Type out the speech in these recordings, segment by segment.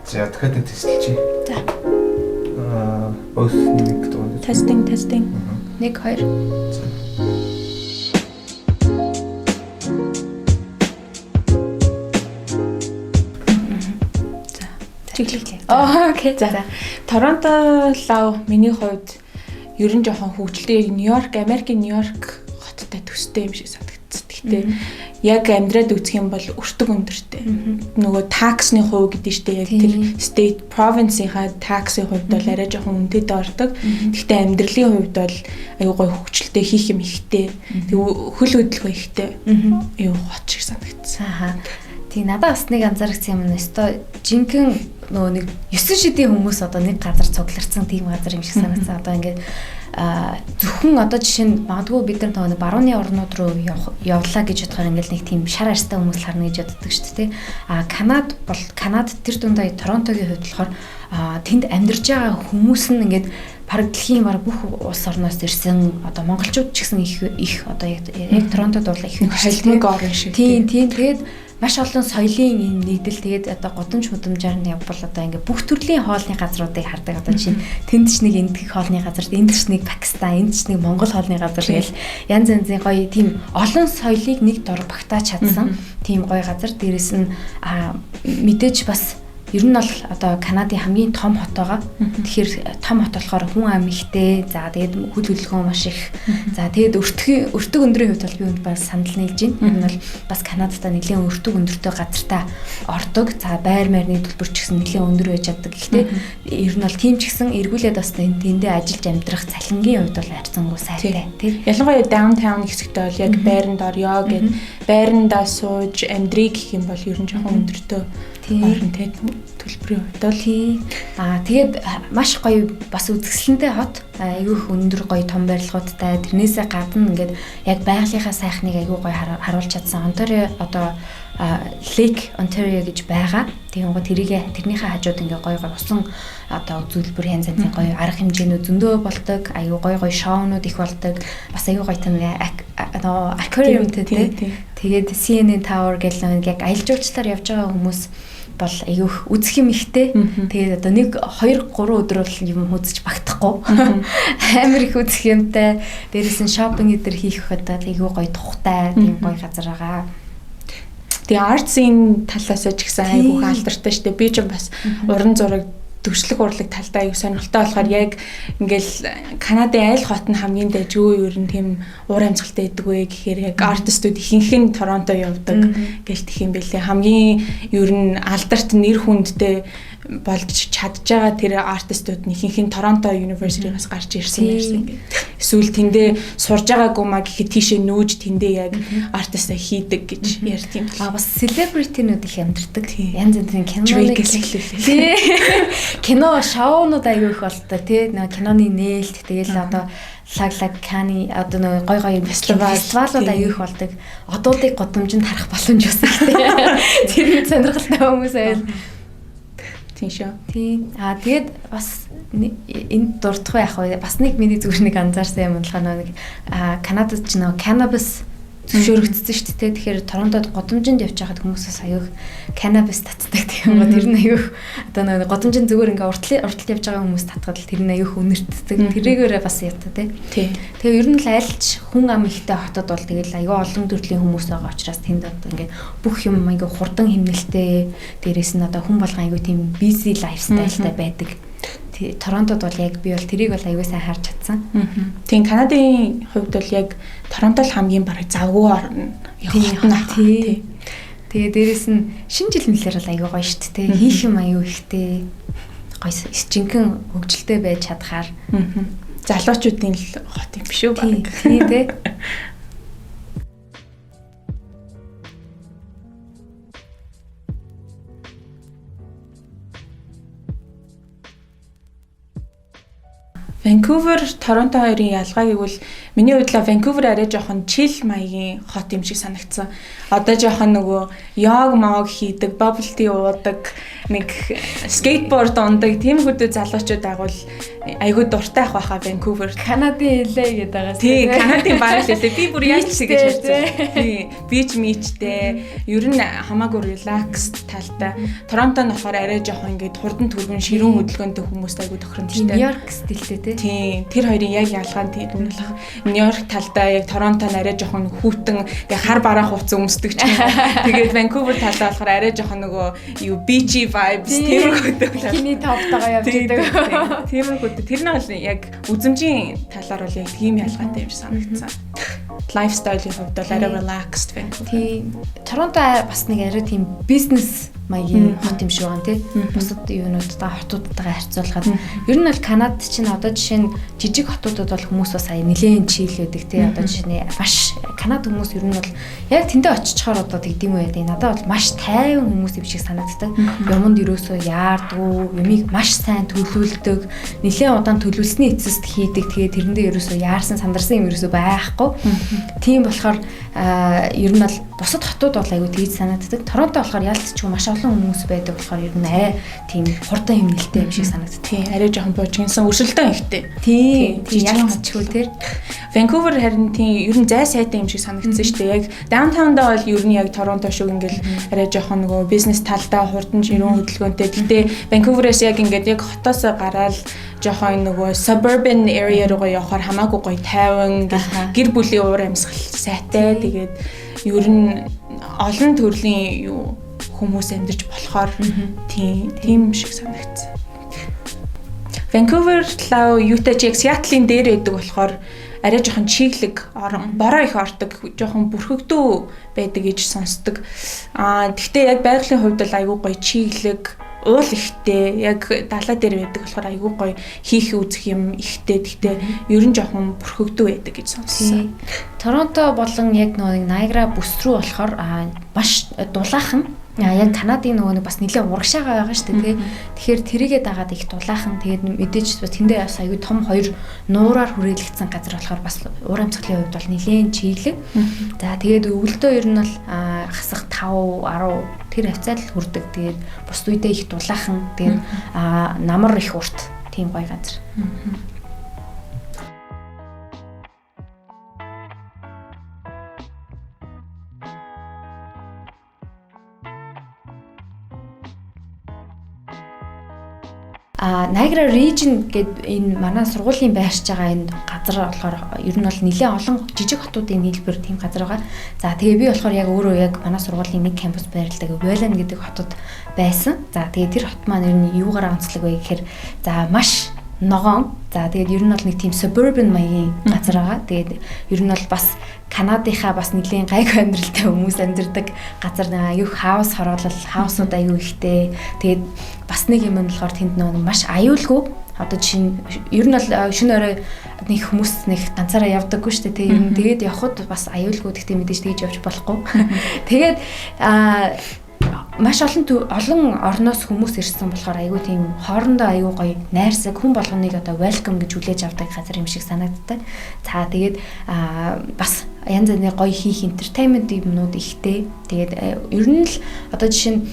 За дахиад нэг тестэлчихье. За. Both нэг дуу. Testing. 1 2. За. Чиглэлээ. Окей. За. Торонто лав миний хувьд ер нь жоохон хөгжилтэй Нью-Йорк, Америкийн Нью-Йорк хоттой төстэй юм шиг санагдсан. Гэхдээ яг амьдраад үзэх юм бол өртөг өндөртэй. Нөгөө таксны хувь гэдэг нь яг тэр state province-ийнхаа таксын хувьд бол арай жоохон үнэтэй ордог. Гэхдээ амьдралын хувьд бол аюу гой хөгжилтэй хийх юм ихтэй. Тэг хөл хөдөлгөөн ихтэй. Юу хот шиг санагдсан. Аа. Тий надад бас нэг анзаарчихсан юм нь өстой жинхэнэ нөгөө нэг 9 шидийн хүмүүс одоо нэг газар цугларсан тийм газар юм шиг санагдсан. Одоо ингээд зөвхөн одоо жишээ нь магадгүй бид нар нөгөө барууны орнууд руу явлаа гэж бодохоор ингээд нэг тийм шар арьстай хүмүүс харна гэж боддог шүү дээ. Канад тэр дундаа Торонтогийн хувьд болохоор тэнд амьдарч байгаа хүмүүс нь ингээд бараг дэлхийн баг бүх улс орноос ирсэн одоо монголчууд ч гэсэн их одоо яг Торонтод бол их хайлтмаг орн шиг. Тийм тэгээд маш олон соёлын нэгдэл тэгээд одоо годамж мөдөмжээр нь явбал одоо ингээ бүх төрлийн хоолны газруудыг хардаг одоо чинь тэнд ч нэг эндх хоолны газар, энд ч нэг Пакистан, энд ч нэг Монгол хоолны газар гэл янз янзын гоё тийм олон соёлыг нэг дор багтааж чадсан тийм гоё газар. Дээрэс нь мэдээж бас ер нь бол одоо Канадын хамгийн том хот байгаа. Тэгэхээр том хот болохоор хүн ам ихтэй. За тэгээд хөл хөдөлгөөн маш их. За тэгээд өртөг өндрийн хувьд бол би үүнд бас санал нийлж байна. Энэ бол бас Канадад нэлээд өртөг өндөртэй газартаа ордог. За байр маяны төлбөр ч гэсэн нэлээд өндөр байж чаддаг. Гэхдээ ер нь бол тийм ч гэсэн эргүүлээд бас тэндээ ажиллаж амьдрах цалингийн хувьд бол харьцангуй сайтай. Тийм. Ялангуяа downtown хэсэгтээ бол яг байранд орё гэд байрандаа сууж амьдрий гэх юм бол ер нь жоохон өндөртэй. Орон төлбөрийн хувьд бол тэгээд маш гоё бас үзэсгэлэнтэй хот. Айгүйх өндөр гоё том барилгуудтай. Тэрнээсээ гадна ингээд яг байгалийнхаа сайхныг айгүй гоё харуулж чадсан. Онтарио одоо Lake Ontario гэж байгаа. Тийм гоо тэрнийхээ хажууд ингээ гоё усан одоо зүйлбэр янз янзын гоё арга хэмжээнүүд зөндөө болдог. Айгүй гоё шоунууд их болдог. Бас айгүй гоё тийм аквариумтэй тий. Тэгээд CNN Tower гэх яг аялал жуулчлалаар явж байгаа хүмүүс бол айгүйх үзэх юм ихтэй. Тэгээд одоо 1 2 3 өдөр бол юм үзэж багтахгүй. Амар их үзэх юмтай. Дээрээс нь шопинг эдэр хийх хөдөө айгүй гоё тухтай тийм гоё газар байгаа. Тэгээ артсын талаас ч гэсэн айгүйх алдартай шүү дээ. Би ч бас уран зураг төвшлэг урлаг талдаа аюу сонирхолтой болохоор яг ингээл Канадын айл хот нь хамгийн дэжгүй ер нь тийм уур амьсгалтай байдаг вэ гэхээр яг артистууд ихэнх нь Торонто явдаг гэж тэх юм бэлээ. Хамгийн ер нь алдарт нэр хүндтэй болж чадж байгаа тэр артистууд нь ихэнх нь Торонто University-гаас гарч ирсэн гэсэн. Эсвэл тэндээ сурж байгаагүй маа гэхэд тийшээ нүүж тэндээ яг артистаа хийдэг гэж ярьд юм. Бас селебритинууд их амьдэрдэг. Янз янзын кино шоунууд аягүй их болтой тий. Нэг киноны нээлт тэгэл одоо лаглаг кани одоо нэг гой фестивалууд аягүй их болдог. Одуудыг годомжинд харах боломж ус ихтэй. Тэр сонирхолтой хүмүүс байл. Тийм шүү. Тийм. Тэгээд бас энд дурдах байх вэ? Бас нэг миний зүгээр нэг анзаарсан юм болохоор нэг Канадад ч нэг cannabis зөвшөөрөгдсөн шүү дээ. Тэгэхээр Торонтод годомжинд явж байхад хүмүүсээс аяг cannabis татдаг тийм үү. Тэр нь аяг одоо нэг годомжинд зүгээр ингээ уртл явж байгаа хүмүүс татгаад л тэр нь аяг үнэртдэг. Тэрийгээрээ бас ята тий. Тэгээ ер нь л айлч хүн ам ихтэй хотод бол тэгэл аяг олон төрлийн хүмүүс байгаа учраас тэнд одоо ингээ бүх юм аяг хурдан хэмнэлттэй. Дээрээс нь одоо хүн болгон аяг тийм busy lifestyle-тай байдаг. Торонтод бол яг би бол тэрийг бол аягүй сайн харж чадсан. Тийм Канадын хувьд бол яг Торонто л хамгийн бараг завгүй орно. Тийм. Тэгээ дээрэс нь шинэ жил мэлэр бол аягүй гоё шүү дээ. Хийх юм аягүй ихтэй. Гоё жинхэнэ хөгжилтэй байж чадхаар. Залуучуудын л хот юм биш үү баг. Тийм тий. Vancouver, Торонто хоёрын ялгааг гэвэл миний хувьд л Vancouver арай жоохон chill маягийн хот юм шиг санагдсан. Одоо жоохон нөгөө йог мог хийдэг, bubble tea уудаг, нэг скейтборд ундаг тийм хүдэ залуучууд агуул айгүй дуртай ах байхаа Vancouver. Канадын хэлээ гэдэг байгаа. Тий, Канадын баг л хэлээ. Би бүр яаж ч гэж хэлсэн. Тий, beach meetтэй. Ер нь хамаагүй relax талтай. Торонто нь болохоор арай жоохон ингээд хурдан түргэн ширүүн хөдөлгөөнтэй хүмүүст айгүй тохиромжтой. Нью-Йорк стилтэй тий. Тий, тэр хоёрын яг ялгаа нь тийм нь болох. Нью-Йорк талдаа яг Торонто нь арай жоохон хүүтэн ингээ хар бараа хувцас өмсдөг ч юм. Тэгээд Vancouver талдаа болохоор арай жоохон нөгөө юу beachy vibes тэрхүү хиний топтойгоо явж идэг. Тэрхүү тэр нь бол яг үзмжийн талаар бол яг тийм ялгаатай юм шиг санагдсан. Lifestyle-ийн хувьд бол арай relaxed Vancouver. Тийм. Торонто бас нэг арай тийм бизнес маягийн хот юм шиг байна тий. Бусад юунуудтай хотуудтайгаа харьцуулахад ер нь бол Канад чинь одоо жишээ нь жижиг хотуудад бол хүмүүс бас аяа нэлээд чийл байдаг тий. Одоо жишээ нь маш Канад хүмүүс ер нь бол яг тэндээ очичхоор одоо тэгдэм үү гэдэг. Надад бол маш тайван хүмүүс юм шиг санагддаг. Юмд ерөөсөө яардгүй, юмыг маш сайн төлөвлөдөг, нэлээд удаан төлөвлөсний эцэст хийдэг. Тэгээ тэрэндээ ерөөсөө яарсан сандарсан юм ерөөсөө байхгүй. Тийм болохоор ер нь бол бусад хотууд бол аягүй тэгж санагддаг. Торонто болохоор ялцчихгүй маш олон хүмүүс байдаг болохоор ер нь арай тийм хурдан хэмнэлттэй юм шиг санагддаг. Тийм, арай жоохон буужгинсан өршөлтөө ихтэй. Тийм, ялцчихгүй тэр. Vancouver харин тийм ер нь зай сайтай юм шиг санагдсан шүү дээ. Яг downtown-даа бол ер нь яг Торонто шиг ингээл арай жоохон нөгөө бизнес талдаа хурдан ширүүн хөдөлгөөнтэй. Гэтэ Vancouver-ээс яг ингээд яг хотоос гараад жоохон нөгөө suburban area руугаа явахаар хамаагүй гоё тайван гэр бүлийн уур амьсгал сайтай. Тэгээд ер нь олон төрлийн юу хүмүүс амьдарч болохоор тийм шиг санагдсан. Vancouver лав юутай ч яг Seattle-ийн дээр байдаг болохоор арай жоохон чиглэг бороо их ордог, жоохон бүрхэгдүү байдаг гэж сонсдог. Гэхдээ яг байгалийн хувьд бол айгүй гоё чиглэг, уул ихтэй, яг далаа дээр байдаг болохоор айгүй гоё хийх үзэх юм ихтэй. Гэхдээ ер нь жоохон бүрхэгдүү байдаг гэж сонссон. Торонто болон яг нөгөө Niagara бүс рүү болохоор маш дулаахан. Яг Канадын нөгөө нэг бас нэлээд урагшаага байгаа шүү дээ. Тэгэхээр тэрийгээ дагаад их дулаахан. Тэгээд мэдээж тэндээ бас аюу том хоёр нуураар хүрээлэгдсэн газар болохоор бас уур амьсгалын хувьд бол нэлээд чиглэг. За тэгээд өвөлдөө ер нь бол хасах 5 10 тэр хавцаал хүрдэг. Тэгээд бус үедээ их дулаахан. Тэгээд намар их урт тийм гоё газар. Niagara Region гэдэг энэ манай сургуулийн байршиж байгаа энэ газар болохоор ер нь бол нэлээд олон жижиг хотуудын нийлбэр тийм газар байгаа. За тэгээ би болохоор яг өөрөө яг манай сургуулийн нэг кампус байрладаг Welland гэдэг хотод байсан. За тэгээ тэр хот маань ер нь юугаар онцлог вэ гэхээр за маш ногоон. За тэгээд ер нь бол нэг тийм suburban маягийн газар байгаа. Тэгээд ер нь бол бас Канадынхаа бас нэлийн гайгүй амьдралтай хүмүүс амьдардаг газар аюу хаус хороолол, хаусууд аюу ихтэй. Тэгээд бас нэг юм нь болохоор тэнд нэг маш аюулгүй. Одоо чинь ер нь бол шинэ орой нэг хүмүүс нэг ганцаараа явдаггүй шүү дээ. Ер нь тэгээд явхад бас аюулгүй гэхдээ мэдээж тэгж явж болохгүй. Тэгээд маш олон орноос хүмүүс ирсэн болохоор айгүй тийм хоорондоо айгүй гоё найрсаг хүн болгоныг одоо welcome гэж хүлээж авдаг газар юм шиг санагддаг. За тэгээд бас янз бүрийн гоё хийх entertainment юмнууд ихтэй. Тэгээд ер нь л одоо жишээ нь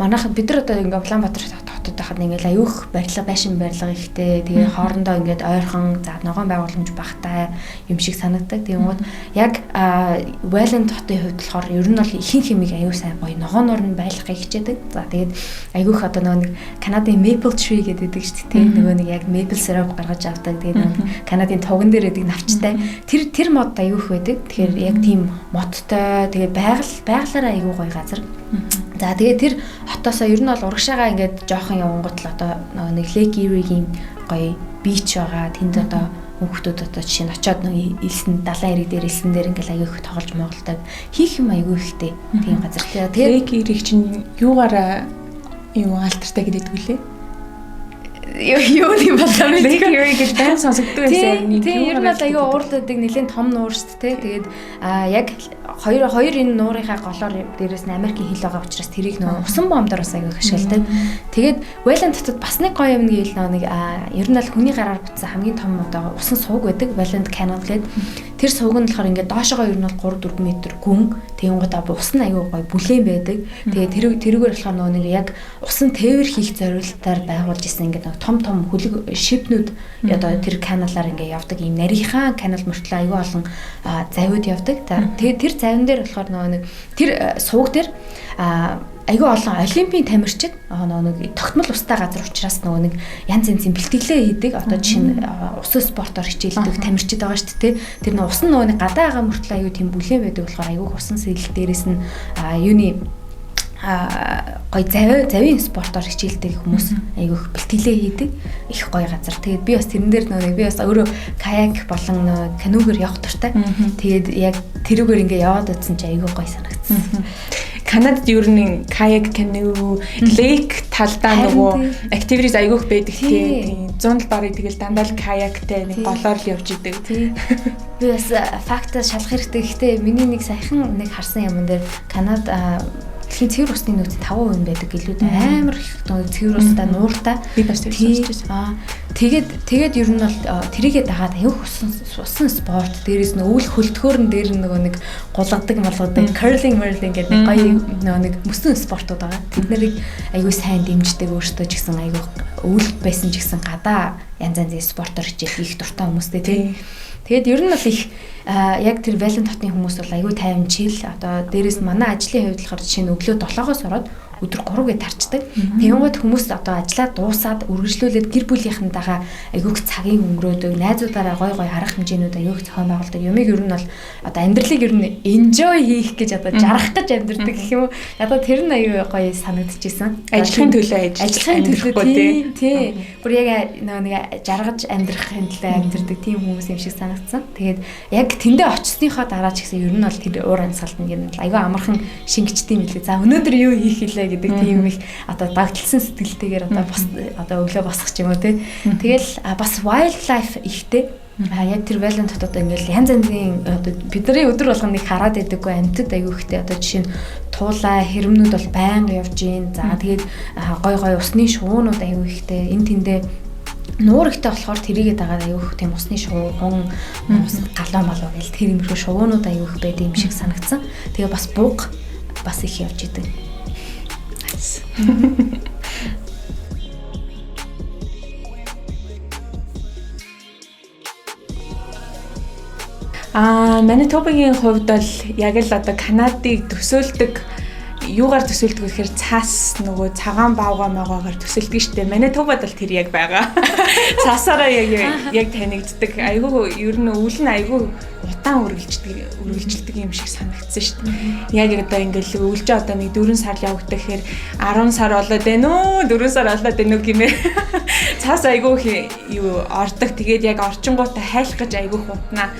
манайхад бид нар одоо ингээ Улаанбаатар хотод байхад ингээл аюух барилга байшин барилга ихтэй. Тэгээ хоорондоо ингээд ойрхон за ногоон байгууламж багтай юм шиг санагддаг. Тэгмээд яг Welland хотын хувьд болохоор ер нь бол ихэнх хэмиг аюу сайн гоё ногооноор нь байлгахыг хичээдэг. За тэгээд аюух одоо нэг Канадын maple tree гэдэг шүү дээ. Нөгөө нэг яг maple syrup гаргаж авдаг. Тэгээд Канадын туган дээр байдаг навчтай. Тэр мод аюух байдаг. Тэгэхээр яг тийм модтой тэгээд байгалаараа аюу гоё газар. За тэгээ тэр хотоосоо ер нь бол урагшаага ингээд жоохон явангууд л одоо нэг Lake Erie-гийн гоё beach байгаа. Тэнд одоо хүүхдүүд одоо жишээ нь очиод нэг элсэн далайн ирэг дээр элсэн дээр ингээл аягүй их тоглож моголдог. Хийх юм аягүй ихтэй тийм газар. Тэгээ Lake Erie чинь юугаараа алтартай гэдэг үлээ. юу юм болоо мэд. Lake Erie гэж байн сонсогддог байсан. Тийм ер нь бол аюу уурд байдаг нэлийн том нуур шүү дээ. Тэгээд яг хоёр энэ нуурынхаа голоор дээрээс нь Америкийн хил байгаа учраас тэрийг нөө усан бомдоор бас аюу ашигладаг. Тэгээд Валент хотод бас нэг гоё юм гээл нэг ер нь бол хүний гараар бүтсэн хамгийн том одоо усан сувг байдаг. Валент Canal гэдэг. Тэр сувг нь болохоор ингээд доошогоо ер нь бол 3-4 м гүн. Тэгэнгүүт ус нь аюу гоё бүлээн байдаг. Тэгээд тэрүүгээр болохоор нөгөө нэг яг усан тээвэр хийх зорилтоор байгуулж исэн ингээд том хөлөг шипнүүд одоо тэр каналаар ингээд явдаг ийм нарийнхан канал мөртлөө аюу олон завиуд явдаг. Тэгээд тэр завин дээр болохоор нөгөө нэг тэр сувг дээр аюу олон олимпийн тамирчид нөгөө нэг тогтмол устай газар учраас нөгөө нэг янз янзын бэлтгэлээ хийдэг. Одоо жишээ нь усан спортоор хичээлдэг тамирчид байгаа шүү дээ. Тэр нөгөө ус нь нөгөө нэг гадаа байгаа мөртлөө аюу тийм бүлээн байдаг болохоор аюу усан сэлэл дээрээс нь юуны гой завийн спортоор хичээлдэг хүмүүс айгүйх бэлтгэлээ хийдэг их гоё газар. Тэгээд би бас тэрэн дээр би бас өөрөө каяк болон каноогоор явах дуртай. Тэгээд яг тэрүүгээр ингээ яваад утсан чи айгүй гоё санагдсан. Канадад ер нь каяк, каноо, лейк талдаа нөгөө activities айгүйх байдаг тийм. 100 л барыг тэгэл дандаа л каяктай нэг голоор л явж идэг. Би бас фактаа шалах хэрэгтэй. Гэхдээ миний нэг саяхан нэг харсан юм дээр Канад дэлхийн цэвэр усны нөөцийн 5% байдаг илүү амар их цэвэр устай нууртай. Би бас тэгж сонсч байсан. Тэгээд ер нь бол тэрийгээ дагаад аюух усан спорт дээрээс нь өвөл хөлтгөөрн дээр нөгөө нэг гулгадаг curling гэдэг нэг гоё нэг мөсөн спортууд байгаа. Тэд нарыг аюу сайн дэмждэг өөртөө ч гэсэн аюух өвөл байсан ч гэсэн гадаа янз янзын спортоор хичээх их дуртай хүмүүстэй тийм. Тэгээд ер нь бол их яг тэр Валент хотын хүмүүс бол аюу тайванчил одоо дээрээс манай ажлын хувьд болохоор жишээ нь өглөө 7-оос ороод өдөр 3-гээ тарчдаг. Тэгэнгүүт хүмүүс одоо ажиллаа дуусаад үргэлжлүүлээд гэр бүлийнхэнтэйгээ айгүйх цагийг өнгөрөөдөг, найзуудаараа гой арга хэмжээнүүд айгүйх зохион байгуулдаг. Юмыг ер нь бол одоо амьдралыг ер нь enjoy хийх гэж одоо жаргах гэж амьдрдаг гэх юм уу. Одоо тэр нь аюу гоё санагдчихсэн. Ажлын төлөө тий. Бүр яг нэг жаргаж амьдрахын төлөө амьдрдаг тийм хүмүүс юм шиг санагдсан. Тэгээд яг тэндээ очсныхоо дараа ч гэсэн ер нь бол тэр уур амьсгалт нь аюу амархан шингэчтэй юм лээ. За өнөөдөр юу хийх хэлээ гэдэг тийм их одоо дагдлсан сэтгэлтэйгээр одоо өглөө босох ч юм уу тий. Тэгэл бас wildlife ихтэй. Яг тэр Валент хотод ингээл янз янзын одоо бидний өдөр болгоно нэг хараад байдаггүй амьтад аягүй ихтэй одоо жишээ нь туулаа хэрэмнүүд бол байнга явж гин. За тэгээд гой усны шуунууд аягүй ихтэй энэ тэндээ нуур ихтэй болохоор тэрийгээ дагаад аягүй тийм усны шуун галаа малуу гэл тэр юмрхүү шуунууд аягүй их байд юм шиг санагдсан. Тэгээ бас буг бас их явж идэг. Манитобагийн хувьд бол яг л одоо Канадыг төсөөлдөг юугаар төсөөлдөг гэхээр цаас нөгөө цагаан баавгаа могоогоор төсөөлдөг штеп. Манитобад бол тэр яг байгаа. Цаасаараа яг танигддаг. Айгүй ер нь өвөл нь айгүй утаан үргэлжилдэг юм шиг санагдсан шүү дээ. Яг одоо ингээл өвөлж одоо нэг 4 сар явагдах гэхээр 10 сар болоод байна уу 4 сар болоод байна уу гэмээр цаас айгүй юу ордог. Тэгээд яг орчингуудаа хайлах гэж айгүй хутнаа.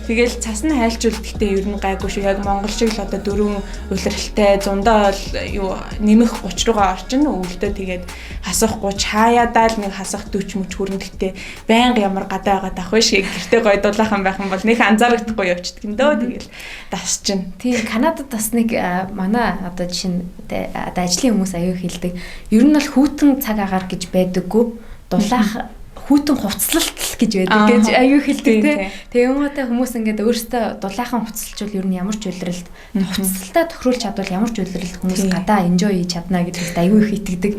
Тэгэл цас нь хайлчул гэхдээ ер нь гайгүй шүү. Яг Монгол шиг л одоо 4 улиралтай зундаа бол юу нэмэх 30 руугаа орчин өвөлдөө тэгээд хасахгүй чаяадаа л нэг хасах 40 мөч хүрэндэхтэй байнга ямар гадаа байгаа дах биш гэртээ гоё дулаахан байх юм бол нэг анзаарахгүй явчихдаг юм дөө тэгэл дас чинь. Тийм Канадад бас нэг манай одоо жишээ нь одоо ажлын хүмүүс аяа хэлдэг. Ер нь бол хүүтэн цаг агаар гэж байдаггүй. Дулаах хүүтэн хувцлалт гэж байдаг гэж аяа хэлдэг тий. Тэгээ юмтай хүмүүс ингээд өөрсдөө дулаахан хувцалчвал ер нь ямар ч улиралд хувцалтаа тохируулж чадвал ямар ч улиралд хүмүүс гадаа enjoy хийж чадна гэж хэлдэг аяа их итгэдэг.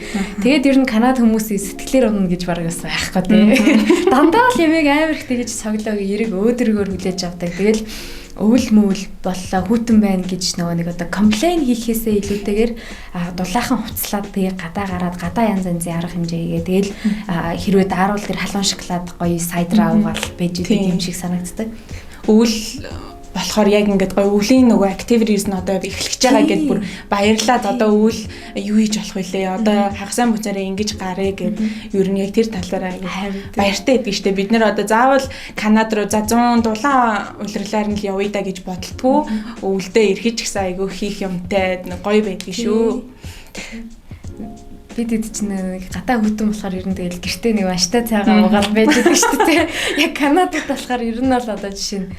Тэгээд ер нь Канад хүмүүсийн сэтгэлээр унана гэж баг бас байхгүй тий. Дандаа л ямиг амар их тэгэж цоглоог эрэг өөдрөгөөр хүлээж авдаг. Тэгэл өвөл мөвөл боллоо хүүтэн байна гэж нөгөө нэг одоо комплейн хийхээсээ илүүтэйгээр дулаахан хуцлаад тэгээ гадаа гараад гадаа янз янзын арга хэмжээгээ тэгэл хэрвээ daarуул тэр халуун шоколад гоё сайдраа угаал байж идэг юм шиг санагддаг. Өвөл болохоор яг ингээд гоё өвлийн нөгөө activities нь одоо эхлэж байгаа гэдээ бүр баярлаад одоо өвөл юу хийж болох вүлээ одоо хагасаа бүцээрээ ингэж гарыг гэд ер нь яг тэр талаараа баяртай байдаг штеп бид нэр одоо заавал Канад руу за 100 дулаан улирлаар нь л явъя да гэж бодолтгүй өвөлдөө ирэхэж гисэн айгүй хийх юмтай гоё байдаг шүү. бид чинь нэг гадаа хөтөн болохоор ер нь тэгэл гэртээ нэг аштай цайгаа угаал байж байдаг шүү дээ. Яг Канадад болохоор ер нь бол одоо жишээ нь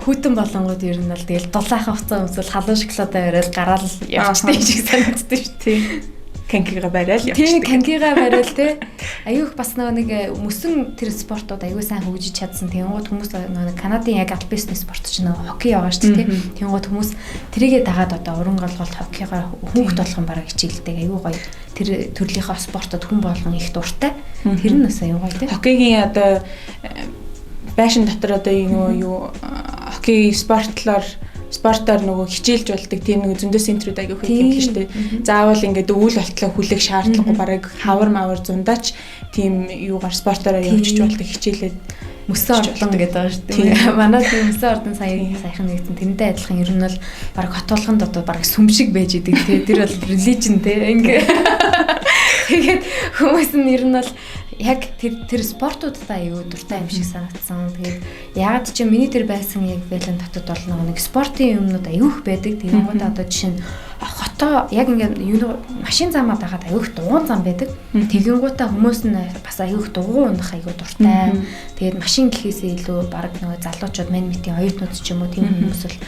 хөтөн болонгууд ер нь бол тэгэл дулаахан хуцаа өмсөл халуун шоколадаа бариад гараал явчихдаг шиг санагддаг шүү дээ. Канкига барайл явчихдаг. Тийм, канкига барайл те. Аюух бас нэг мөсөн тэр спортууд аюу сайн хөгжиж чадсан. Тэнгууд хүмүүс нэг Канадын яг аль бисний спорт чинь хоккей байгаа шүү дээ. Тэнгууд хүмүүс тэрийгэ дагаад одоо уран голголт хоккейгаар хүүхд болгон бараг хичээлдэг. Аюу гоё тэр төрлийнхөө спортод хүн болгон их дуртай. Тэр нь бас аюу гоё те. Хоккейгийн одоо байшин дотор одоо юу хоккей спортоор нөгөө хичээлж болдог тийм нэг зөндөө центрүүд аягүй их юм л шүү дээ. Заавал ингээд өвөл болтлоо хүлээх шаардлагагүй бараг хавар мавар зундаач тийм юугаар спортоор явчих болдог хичээлээд мөсөн ордон гэдэг байгаа шүү дээ. Манай тийм мөсөн ордон саяхан нэгтэн тэрнтэй адилхан ер нь бол баг хот болгонд одоо баг сүм шиг байж идэг тий. Тэр бол religion тий. Ингээд тэгээд хүмүүс нь ер нь бол яг тэр спортуудтай аюу дуртай юм шиг санагдсан. Тэгээд ягаад ч миний тэр байсан яг байлын дотод бол нэг спортын юмнууд аюух байдаг. Тэгээд одоо жишээ нь хотоо яг ингээд машин замаа дагаад аюух дугуун зам байдаг. Тэгэнгүүтээ хүмүүс нь бас аюух дугуун унах аюу дуртай. Тэгээд машин гэхээсээ илүү баг нэг залуучууд мэнмитийн оюутнууд ч юм уу тийм хүмүүс бол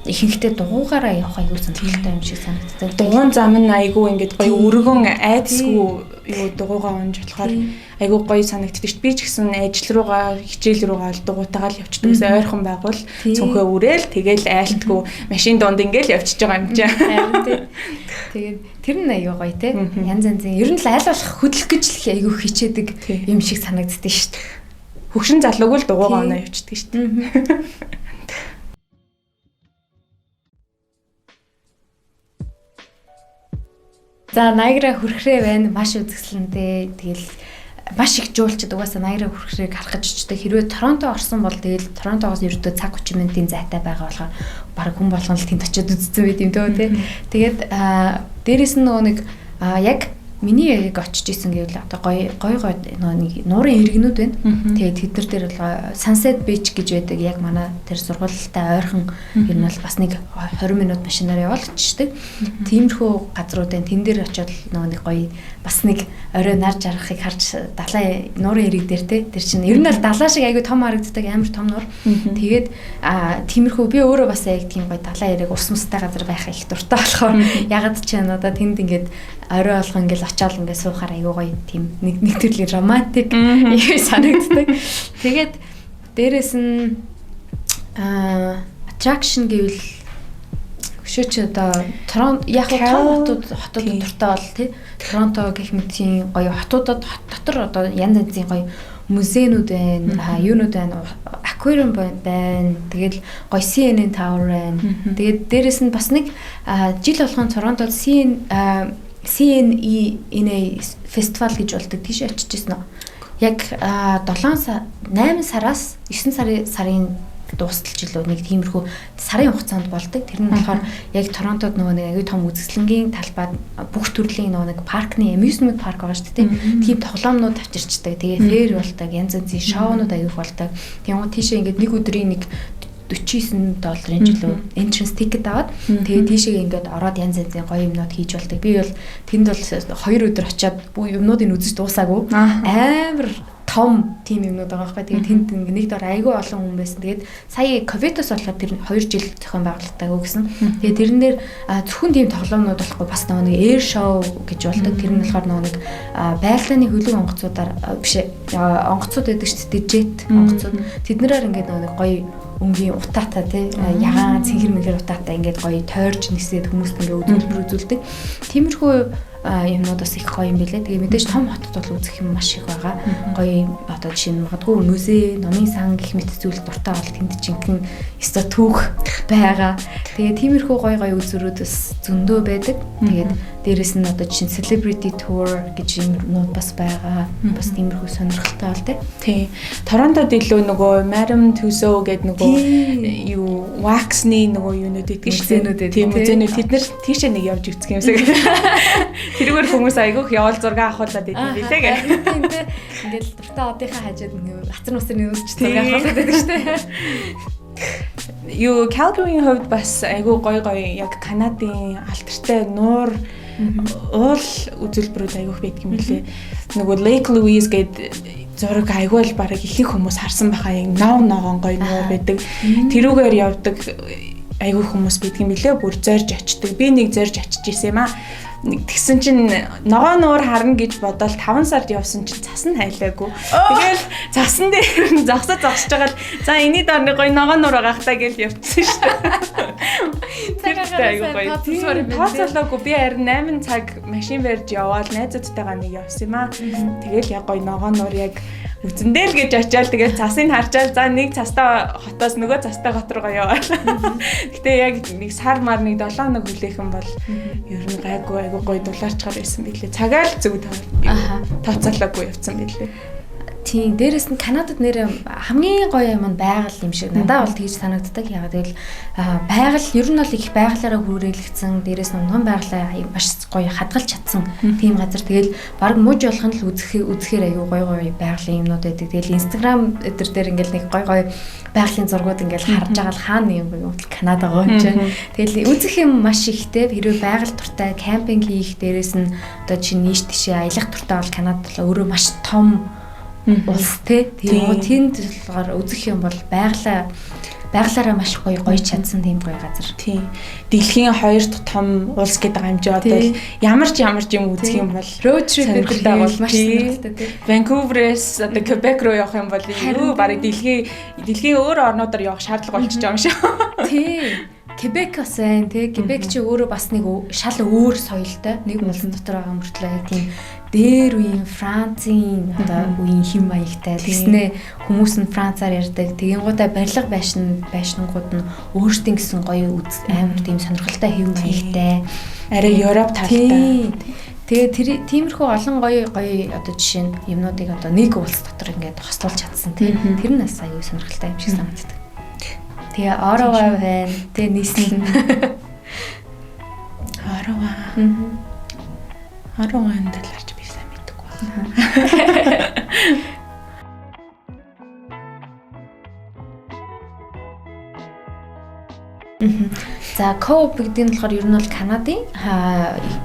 ихэнхдээ дугуугаараа явах аюу сонирхолтой юм шиг санагддаг. Дугуун зам нь айгүй ингээд гоё өргөн айдсгүй юу дугуугаа унж болохоор айгүй гоё санагддаг шүү дээ. Би ч гэсэн ажил руугаа хичээл руугаа дугуйтагаа л явчихдаг. Гэсэн ойрхон байгуул цүнхээ үрээл тэгэл айлтгүй машин донд ингээл явчихж байгаа юм чинь. Тэгээд тэр нь аюу гоё те. Янз янзын ер нь л айл болох хөдлөх гэж л аюу хичээдэг юм шиг санагддаг шүү дээ. Хөгшин залууг л дугуугаа оноо явчихдаг шүү дээ. За Наягра хүрхрээ байна. Маш үзэсгэлэнтэй. Тэгэл маш их жуулчд угаасаа Наягра хүрхрээг харах гэж очдог. Хэрвээ Торонто орсон бол тэгэл Торонтогоос ердөө цаг 30 минутын зайтай байгаа болохоор баг хүн болгон л тэнд очиод үзсэн байт юм дөө тий. Тэгээд дээрэс нь нөгөө нэг яг миний яг очиж исэн гэвэл одоо гой нэг нуурын иргэнүүд байна. Тэгээд тэд нар дээр бол Sunset Beach гэж байдаг. Яг манай тэр сургуультай ойрхон ер нь бол бас нэг 20 минут машинаар явуулчихдаг. Тиймэрхүү газрууд байна. Тэн дээр очиод нөгөө нэг гой бас нэг орой нар жаргахыг харж далайн нуурын ирэг дээр те тэр чинь ер нь бол далаа шиг айгүй том харагддаг амар том нуур. Тэгээд тиймэрхүү би өөрөө бас яг тийм гой далайн ирэг ус мустай газар байхаа их дуртай болохоор ягд ч одоо тэнд ингээд орой болгон ингээл очиод ингээд суухаар айгүй гоё тийм нэг төрлийн романтик санагддаг. Тэгээд дээрэс нь attraction гэвэл өшөөч одоо Торонто яг том хотод дуртай бол тий Торонто гэх мэтийн гоё хотуудад дотор одоо янз янзын гоё музейнүүд байна, юунууд байна, аквариум байна. Тэгэл гоё CNN Tower байна. Тэгээд дээрэс нь бас нэг жил болгон Торонтод CNE фестивал гэж болдог. Тийш очижсэн нь. Яг 8 сараас 9 сарын дуустал жилөө нэг тиймэрхүү сарын хугацаанд болдог. Тэр нь болохоор яг Торонтод нөгөө нэг аюу том үзэсгэлэнгийн талбайд бүх төрлийн нөгөө нэг паркны amusement park байгаа шүү дээ. Тийм тоглоомнууд авчирчдаг. Тэгээ фэр болдог, янз янзын шоунууд аюух болдог. Тэгвэл тийшээ ингээд нэг өдрийн нэг $49 жилөө entrance ticket аваад тэгээ тийшээ ингээд ороод янз янзын гоё юмнууд хийж болдог. Би бол тэнд бол 2 өдөр очиад юмнуудыг үзэж дуусаагүй. Амар том тим юмнууд байгаа байхгүй. Тэгээд тэнд нэг дор айгүй олон хүн байсан. Тэгээд сая ковидос болохоор тэр 2 жил зохион байгуулалтаагүй гэсэн. Тэгээд тэрэн дээр зөвхөн тийм тоглоомнууд болохгүй бас нэг air show гэж болдог. Тэр нь болохоор нэг байгалийн хөлөг онгоцуудаар биш онгоцууд байдаг шүү дээ. Jet онгоцууд. Тэднэрээр ингээд нэг гоё өнгийн утаатай тий ягаан цэнхэр мэгэр утаатай ингээд гоё тойрж нисээд хүмүүст ингээд үзүүлдэг. Тиймэрхүү юмнууд бас их гоё юм билээ. Тэгээ мэдээж том хотод бол үзэх юм маш их байгаа. Гоё одоо жишээ нь магадгүй музей, номын сан гэх мэт зүйл дуртай бол тэнд жинхэнэ өстой түүх байгаа. Тэгээ тиймэрхүү гоё үзүүрүүд бас зөндөө байдаг. Тэгээд дээрэс нь одоо жишээ нь celebrity tour гэж юмнууд бас байгаа. Бас тиймэрхүү сонирхолтой бол тий. Торонтод илүү нөгөө Madame Tussauds гэдэг нөгөө юу wax-ны нөгөө юунууд идэх шүү дээ. Тийм музейнүүд тэд нар тийшээ нэг явж үзэх юмсаг. Тэрүүгээр хүмүүс айгүйх явал зураг авахуулаад идэв билээ гэх. Тийм тий. Ингээл дуртай одынхаа хажууд нэг хацар усны үзэж зураг авахуулаад байдаг шүү дээ. Юу Calgary-ийн хувьд бас айгүй гоё яг Канадын алтартай нуур уул үзүүлбэрүүд айгүйх байдаг юм лээ. Нөгөө Lake Louise гэдэг зураг айгүй л бараг ихэнх хүмүүс харсан байхаа яг ногоон гоё нөгөө байдаг. Тэрүүгээр явдаг айгүй хүмүүс байдаг юм лээ. Бүр зорж очдөг. Би нэг зорж очиж исэн юм аа. Тэгсэн чинь ногоон нуур харна гэж бодоод 5 сард явсан чинь цас нь хайлаагүй. Тэгэл цасан дээр нь зогсож байгаа л за энэний доор нэг гоё ногоон нуур байгаа хта гэж явчихсан шүү дээ. Цагаагаар айгүй гоё. Тооцоолоогүй би харин 8 цаг машин барьж яваад найзуудтайгаа нэг явсан юм аа. Тэгэл яг гоё ногоон нуур яг үзэндээ л гэж очиад тэгээд цасыг харчаал за нэг цастай хотоос нөгөө цастай хот руугаа яваа. Гэтэ яг нэг сар мар нэг 7 хоног хүлээхэн бол ер нь гайгүй гоё дулаарчгаар байсан билээ. Цагаал зүг тооцоолоогүй явцсан билээ. Тийм, дээрэс нь Канадад нэр хамгийн гоё юм нь байгаль юм шиг надад бол тэгж санагддаг. Ягаад гэвэл байгаль ер нь бол их байгалаараа хүрээлэгдсэн, дээрэс нь унган байгалаа маш гоё хадгалж чадсан тийм газар. Тэгэл баг мууж болох нь л үзэхээр аюу гоё байгалийн юмнууд байдаг. Тэгэл Instagram дээр ингээл нэг гоё байгалийн зургууд ингээл харж байгаа л хаана юм бэ? Канада гоё юм чинь. Тэгэл үзэх юм маш ихтэй. Хэрвээ байгаль туртай кемпинг хийх, дээрэс нь одоо чинь нийш тишээ аялах туртай бол Канада бол өөрөө маш том улс те. Тийм болохоор үзэх юм бол байгалаараа маш гоё чадсан тийм гоё газар. Тийм. Дэлхийн 2 дахь том улс гэдэг хэмжээ одоо ямар ч юм үзэх юм бол road trip гэдэг бол маш сонирхолтой те. Vancouver-с одоо Quebec руу явах юм бол юу барыг дэлхийн өөр орнуудаар явах шаардлага болчихж байгаа юм шиг. Тийм. Quebec бас байна те. Quebec чи өөрөө бас нэг шал өөр соёлтой нэг улс дотор байгаа мөртлөө яг тийм дээр үеийн Францын одоо үеийн хэм маягтай тэгснэ хүмүүс нь францаар ярьдаг. Тэгэнгүүтээ барилга байшингууд нь өөрсдийн гэсэн гоё амар тийм сонирхолтой хэм маягтай. Арай Европ талтай. Тэгээ тиймэрхүү олон гоё одоо жишээ нь юмнуудыг одоо нэг улс дотор ингээд хослуулж чадсан тийм. Тэр нь бас аюу сонирхолтой юм шиг санагддаг. Тэгээ Орова байна. Тэгээ нийслэл. Орова. Оровын талаарч би сайн мэдгүй байна. За Co-op гэдэг нь болохоор ер нь бол Канадын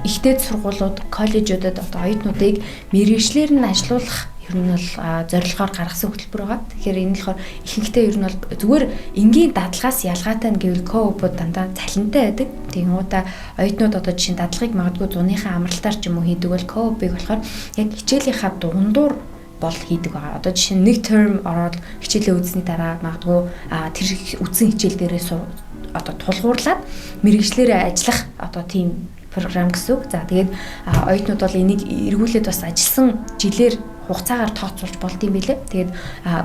ихтэй сургуулиуд, коллежуудад одоо оюутнуудыг мэргэжлэр нь ажилуулах ер нь бол зорилгоор гаргасан хөтөлбөр байгаа. Тэгэхээр энэ болохоор ихэнхдээ ер нь бол зүгээр энгийн дадлагаас ялгаатай нь гэвэл Co-op-ууд дандаа цалинтай байдаг. Тэгэнгүүтээ оюутнууд одоо жишээ нь дадлагыг магадгүй зуныхаа амралтаар ч юм уу хийдэг бол Co-op-ыг болохоор яг хичээлийнхаа дундуур бол хийдэг байгаа. Одоо жишээ нь нэг term ороод хичээлээ үзсний дараа магадгүй тэр үзсэн хичээл дээрээ одоо тулгуурлаад мэргэжлэрээ ажиллах одоо тийм програм гэсэн үг. За тэгээд оюутнууд бол энийг эргүүлээд бас ажилласан жилээр хугацаагаар тооцоолж болд юм билээ. Тэгээд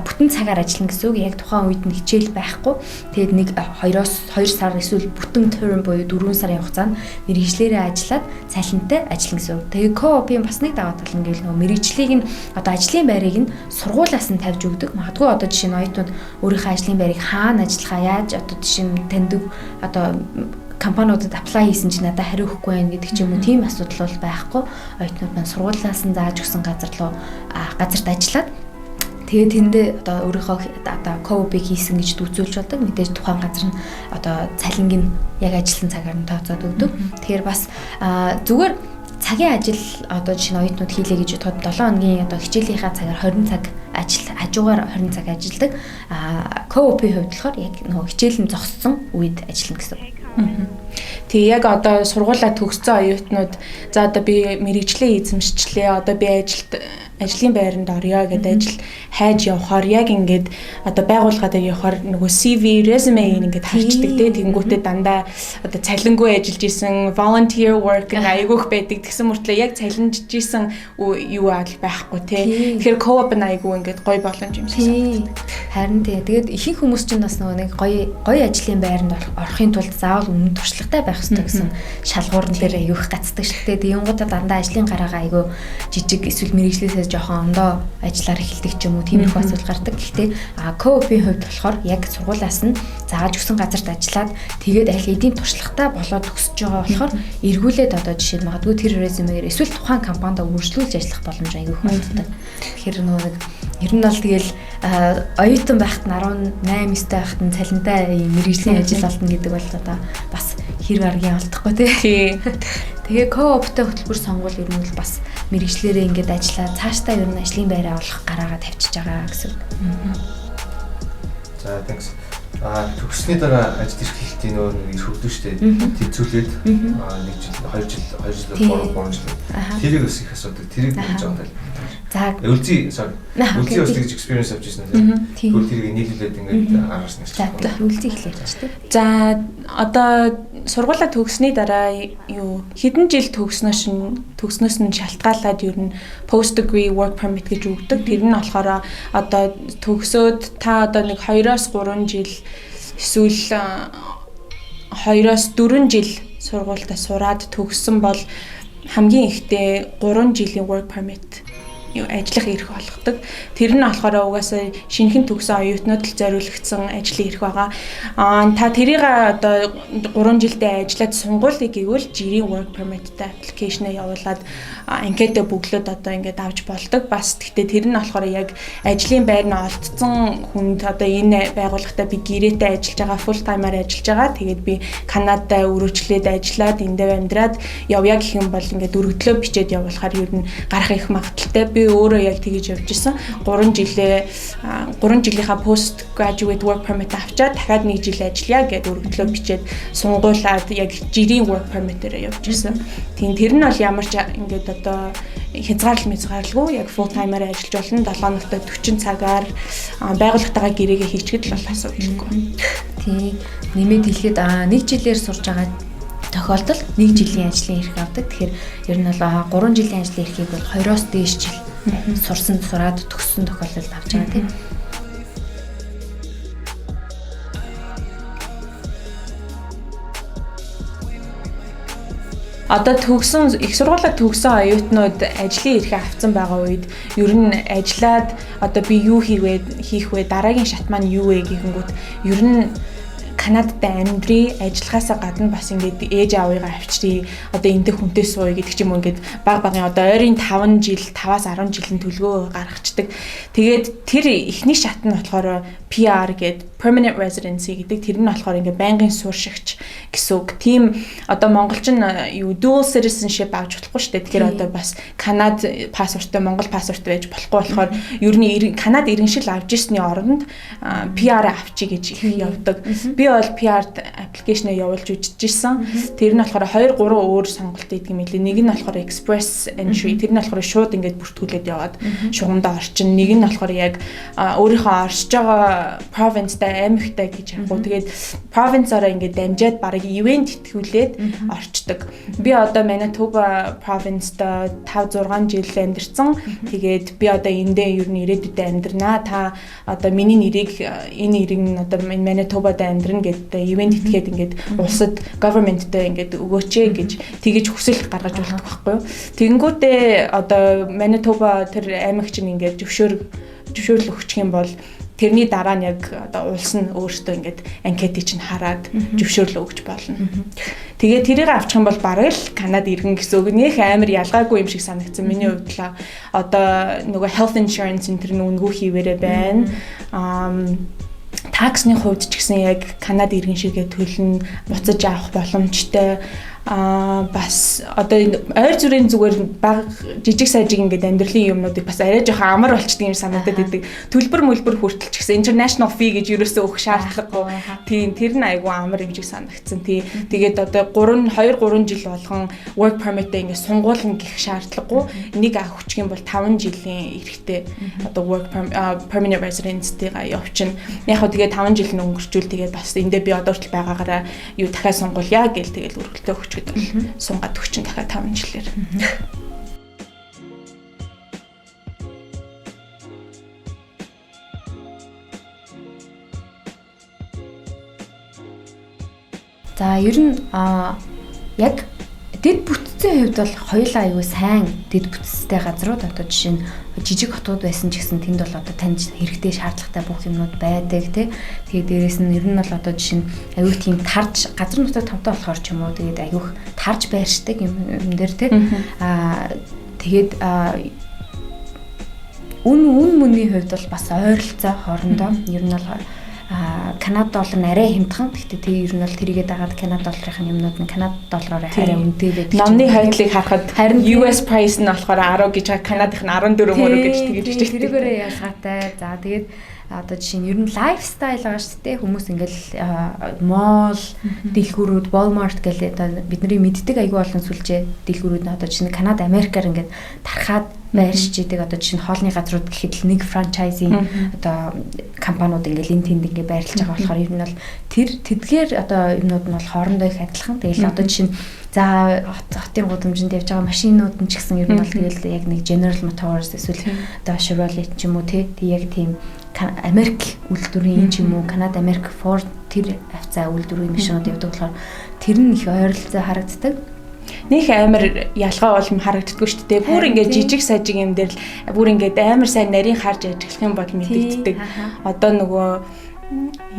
бүтэн цагаар ажиллана гэсэн үг. Яг тухайн үед нь хичээл байхгүй. Тэгээд нэг 2 сар эсвэл бүтэн term буюу 4 сарын хугацаанд мэргэжлэрээ ажиллаад цалинтай ажиллана гэсэн үг. Тэгээд Co-op-ийн бас нэг даваа тал нь гэвэл нөгөө мэргэжлийг нь одоо ажлын байрыг нь сургуулиас нь тавьж өгдөг. Магадгүй одоо жишээ нь оюутнууд өөрийнхөө ажлын байрыг хаана ажиллахаа яаж одоо жишээ нь таньдаг одоо компаниудад apply хийсэн чинь надад хариу өгөхгүй байх гэдэг ч юм уу тийм асуудал бол байхгүй. Оюутнууд маань сургуулиас нь зааж өгсөн газарт ажиллаад тэгээд тэндээ одоо өөрийнхөө одоо Co-op-ыг хийсэн гэж үзүүлж болдог. Мэдээж тухайн газар нь одоо цалинг нь яг ажилласан цагаар нь тооцоод өгдөг. Тэгэхээр бас зүгээр цагийн ажил одоо жишээ нь оюутнууд хийлээ гэж бодоход 7 хоногийн одоо хичээлийнхаа цагаар 20 цаг хажуугаар 20 цаг ажилладаг. Co-op-ийн хувьд болохоор яг нөгөө хичээл нь зогссон үед ажиллана гэсэн үг. Тэгээ яг одоо сургуулаа төгссөн оюутнууд за одоо би мэргэжлээ эзэмшчлээ одоо би ажлын байранд орё гэдэг ажил хайж явхаар яг ингээд одоо байгууллагад явхаар нөгөө CV resume ингээд харчдаг тэгэнгүүтээ дандаа одоо цалингүй ажиллаж исэн volunteer work айгүйх байдаг тэгсэн мөртлөө яг цалинжж исэн юу аал байхгүй тий. Тэгэхээр Co-op айгүй ингээд гоё боломж юм шиг санагддаг. Харин тэгээд ихэнх хүмүүс чинь бас нөгөө нэг гоё ажлын байранд орохын тулд заавал өмнө туршлагатай байх хэрэгтэй гэсэн шалгуурн дээр аягүйх гацдаг шигтэй. Тэгэнгүүтээ дандаа ажлын гараагаа айгүй жижиг эсвэл мэргэжлээсээ жоохон ондоо ажиллаар эхэлдэг ч юм уу тиймэрхүү асуудал гардаг. Гэхдээ Co-op-ийн хувьд болохоор яг сургуулиас нь зааж өгсөн газарт ажиллаад тэгээд аль хэдийн туршлагатай болоод төгсөж байгаа болохоор эргүүлээд одоо жишээ нь магадгүй тэр резюмеэр эсвэл тухайн компанид үргэлжлүүлж ажиллах боломж аягүйх байдаг. Тэгэхээр нөгөө нэг ер нь бол тэгэл оюутан байхад нь 18 9-тэй байхад нь цалинтай мэргэжлийн ажил олно гэдэг бол одоо бас хэрэг аргийн алдахгүй тий. Тэгээ co-opтэй хөтөлбөр сонгуул ер нь бол бас мэрэгчлэрээ ингээд ажиллаа цаашдаа ер нь ажлын байраа олох гараагаа тавьчихж байгаа гэсэн. За thanks. Төгссөний дараа ажил эрхлэлтийн нөр нэг хөвдөө штэ. Тэнцүүлээд 1 жил 2 жил 3 жил. Тэрийг бас их асуудаг. Тэрийг хийж байгаа юм. За Үлзий бас тэгж experience авч ирсэн тийм. Тэгвэл тэрийг нийлүүлээд ингээд гаргасан гэж. За үлзий эхлэх гэж тийм. За одоо сургуулаа төгссөний дараа хэдэн жил төгснөөс нь шалтгаалаад ер нь post degree work permit гэж өгдөг. Тэр нь болохоор одоо төгсөөд та одоо нэг 2-3 жил эсвэл 2-4 жил сургуультаа сураад төгссөн бол хамгийн ихдээ 3 жилийн work permit ажиллах эрх олгодог. Тэр нь болохоор угаасаа шинэхэн төгсөн оюутнууд л зориулагдсан ажлын эрх байгаа. Та тэрийг одоо 3 жилдээ ажиллаад сунгуулийг гэвэл жирийн work permit-тэй application-а явуулаад анкетаа бөглөөд одоо ингээд авч болдог. Бас гэхдээ тэр нь болохоор яг ажлын байр нь олдсон хүнд одоо энэ байгууллагатай би гэрээтэй ажиллаж байгаа, full time-аар ажиллаж байгаа. Тэгээд би Канадад өргөжлээд ажиллаад эндээ амьдраад явъя гэх юм бол ингээд өргөдлөө бичээд явуулахаар ер нь гарах их магадaltaй. Би өөрөө яг тэгэж явж исэн. 3 жилийнхаа post graduate work permit авчаад дахиад 1 жил ажиллая гэдээ өргөдлөө бичээд сунгуулаад яг жирийн work permit-ээр явж исэн. Тийм тэр нь бол ямар ч ингээд одоо хязгаарлалгүй яг full time-аар ажиллаж болно. 7 ногтой 40 цагаар байгууллагатайгаа гэрээгээ хийчихэд л асуудалгүй. Тийм нэмээд хэлэхэд 1 жилээр сурж байгаа тохиолдолд 1 жилийн ажлын эрх авдаг. Тэгэхээр ер нь бол 3 жилийн ажлын эрхийг бол 2-оос дээш жил сураад төгссөн тохиолдолд авч байгаа тийм. Одоо төгсөн их сургуулаа төгсөн оюутнууд ажлын эрхээ авсан байгаа үед ер нь ажиллаад одоо би юу хийх вэ дараагийн шат маань юу вэ гэхэнгүүт ер нь Канадад амьдрий ажиллахаасаа гадна бас ингээд ээж аавыгаа авчирий одоо энд хүнтэй сууя гэдэг ч юм уу ингээд багын одоо ойрын 5 жил 5-аас 10 жилийн төлгөө гаргацдаг. Тэгээд тэр эхний шат нь болохоор PR гэдэг permanent residency гэдэг тэр нь болохоор ингээд байнгын сууршигч гэсэн үг. Тийм одоо монголчин dual citizenship авч болохгүй шүү дээ. Тэгэхээр одоо бас Канад паспорттой Монгол паспорттой байж болохгүй болохоор ер нь Канад иргэншил авч ирсний оронд PR авчий гэж их явдаг. Би бол PR application-а явуулж үжижсэн. Тэр нь болохоор 2-3 өөр сонголт идэг юм лээ. Нэг нь болохоор express entry. Тэр нь болохоор шууд ингээд бүртгүүлээд яваад шугамдаа орчин. Нэг нь болохоор яг өөрийнхөө оршиж байгаа province-тай аймагтай гэж яг. Тэгээд province-аараа ингээд дамжаад барыг event итгүүлээд орчдөг. Би одоо Manitoba province-та 5-6 жил амьдарсан. Тэгээд би одоо эндээ ер нь ирээдүйдээ амьдрнаа. Та одоо миний нэрийг энэ нэрийг одоо Manitoba-д амьдрна гэдэг event итгээд ингээд улсад government-тэй ингээд өгөөч гэж тэгэж хүсэлт гаргаж болдог байхгүй юу. Тэгэнгүүтээ одоо Manitoba тэр аймаг чинь ингээд зөвшөөрөл өгчих юм бол тэрний дараа нь яг одоо улс нь өөртөө ингээд анкетыг чинь хараад зөвшөөрөл өгч болно. Тэгээ тэрийг авчих юм бол бараг л Канада иргэн гэсэн үг. Нөх амар ялгаагүй юм шиг санагдсан. Миний хувьд л одоо нөгөө health insurance энэ тэр нүнгүү хийвэрэ байна. Таксны хувьд ч гэсэн яг Канада иргэн шигээ төлнө, буцаж авах боломжтой. Бас одоо ойр зүрийн зүгээр баг жижиг сажиг ингээд амьдралын юмнуудыг бас арай жоохон амар болчдөг юм санагдаад идэг. Төлбөр хүртэл ч гэсэн international fee гэж юусоо өгөх шаардлагагүй. Тийм тэр нь айгүй амар юм шиг санагдсан. Тэгээд одоо 2-3 жил болгон work permit-тэй ингээд сунгуулна гэх шаардлагагүй. Нэг авах юм бол 5 жилийн эрэхтэй одоо work permanent residence-тэйга явчихна. Яг хөө тэгээд 5 жил нь өнгөрчүүл тэгээд бас эндээ би одоо хүртэл байгаагаараа юу дахиад сунгуулъя гэл тэгээд өргөлтөө өгч гэдэг бол сунгаад өгчин дахиад 5 жилээр. За ер нь яг дэд бүтцийн хувьд бол хоёулаа аюу сайн дэд бүтцтэй газрууд одоо жишээ нь жижиг хотууд байсан ч гэсэн тэнд бол одоо танд хэрэгтэй шаардлагатай бүх юмнууд байдаг тий. Тэгээд дээрэс нь ер нь бол одоо жишээ нь аюу тийм тарж газар нутаг товтой болохоор ч юм уу тэгээд аюух тарж байршдаг юм дээр тий. Тэгээд үн мөний хувьд бол бас ойролцоо хоорондоо ер нь бол Канада доллар нь арай хямдхан. Гэхдээ тэг ер нь бол тэрийгээ дагаад Канада долларын юмнууд нь Канада доллараар арай үнэтэй байдаг. Номны хайдлыг харахад харин US price нь болохоор 10 гэж Канадын 14 мөрөг гэж тэгэж байна. Тэрүүгээрээ ялгаатай. За тэгээд одоо жишээ нь ер нь лайфстайл байгаа шүү дээ. Хүмүүс ингээл мол, дэлгүүрүүд, Walmart гэлээ одоо бидний мэддэг айгүй олон сүлжээ дэлгүүрүүд нь одоо жишээ нь Канада, Америкаар ингээд тархаад байршиж идэг одоо жишээ нь хоолны газрууд гэхэд л нэг франчайзинг одоо компаниуд ингээл энэ тэнд ингээд байрлаж байгаа болохоор ер нь бол тэр тэдгээр одоо юмнууд нь бол хоорондоо их адилхан. Тэгэл одоо жишээ нь за хотын гудамжинд явж байгаа машинууд нь ч гэсэн ер нь бол тэгэл яг нэг General Motors эсвэл одоо Chevrolet ч юм уу тий яг тийм Америк үйлдвэрийн ч юм уу Канада, Америк, Ford тэр авцаа үйлдвэрийн машинууд явдаг болохоор тэр нь их ойролцоо харагддаг. Них амар ялгаа бол харагддаггүй шүү дээ. Бүр ингээд жижиг сажиг юм дээр л бүр ингээд амар сайн нарийн харж ажиллах юм бол мэдэгддэг. Одоо нөгөө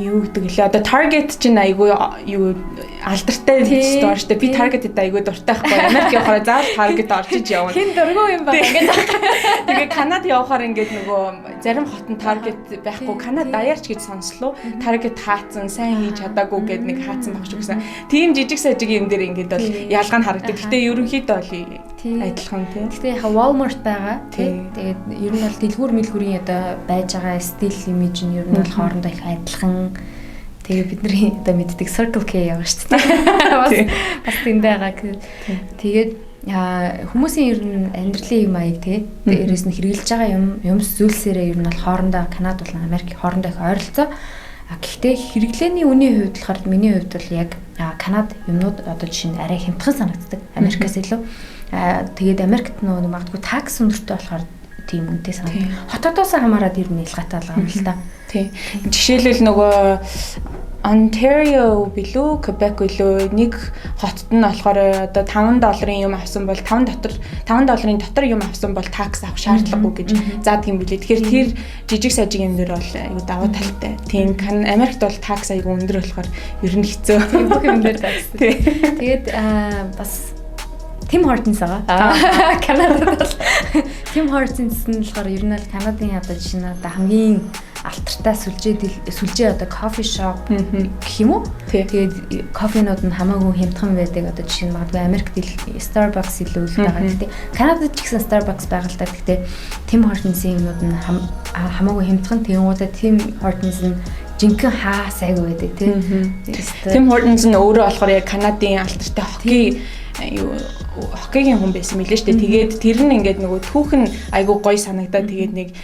юу гэдэг лээ. Одоо Target чинь айгүй юу алдартай store шүү дээ. Би Target-д айгүй дуртай байхгүй. Америк явахаар заал Target орчиж явна. Хин дургүй юм байна гэж. Тэгээ Канада явахаар ингээд нөгөө зарим хотын Target байхгүй. Канада даяарч гэж сонслоо. Target хаацсан, сайн хийж чадаагүй гэд нэг хаацсан багш гэсэн. Тийм жижиг сажиг юм дээр ингээд бол ялгаа нь харагддаг. Гэтэ ерөнхийдөө бол адилхан тийм. Гэтэ яха Walmart байгаа тийм. Тэгээд ер нь бол дэлгүүр мэлгүүрийн одоо байж байгаа стил имиж нь ер нь бол хоорондоо их адилхан. Тэгээ бидний одоо мэддэг Circle K яваа шүү дээ. Бас тийм байгаа. Тэгээд хүмүүсийн ер нь амьдралын юм аяг тий. Дээрээс нь хэрэгжилж байгаа юм зүйлсээрээ ер нь бол хоорондоо Канада болон Америк хоорондоо их ойролцоо. Гэхдээ хэрэглээний үнийн хувьд болохоор миний хувьд бол яг Канада юмнууд одоо жишээ нь арай хямдхан санагддаг Америкаас илүү. Тэгээд Америкт нөгөө магадгүй такс өндөртэй болохоор тийм үнэтэй санагдав. Хотоодоос хамаараад ер нь ялгаатай байгаа юм л та. Тий. Жишээлбэл нөгөө Ontario билүү, Quebec билүү нэг хотод нь болохоор одоо $5 юм авсан бол $5 дотор юм авсан бол такс авах шаардлагагүй гэж заадаг юм билээ. Тэгэхээр тэр жижиг сажиг юм дээр бол аюу давуу талтай. Тийм Америкт бол такс аюу өндөр болохоор ер нь хэцүү. Бүх юм дээр такс. Тэгээд бас Tim Hortons байгаа. Канадад бол Tim Hortons нь болохоор ер нь л Канадын одоо жишээ нь одоо хамгийн алтартай сүлжээ одоо кофе шоп гэх юм уу? Тэгээд кофенууд нь хамаагүй хямдхан байдаг. Одоо жишээ нь магадгүй Америкт Starbucks илүү л байгаа. Гэхдээ Канадад ч гэсэн Starbucks байгаа л та. Гэхдээ Tim Hortons-ийн юмнууд нь хамаагүй хямдхан. Тэнгуудаа Tim Hortons нь жинхэнэ хаа сайгүй байдаг тийм. Tim Hortons нь өөрөө болохоор яг Канадын алтартай хоккейгийн хүн байсан мэлээ шүү дээ. Тэгээд тэр нь ингээд нөгөө түүхэн айгүй гоё санагдаад тэгээд нэг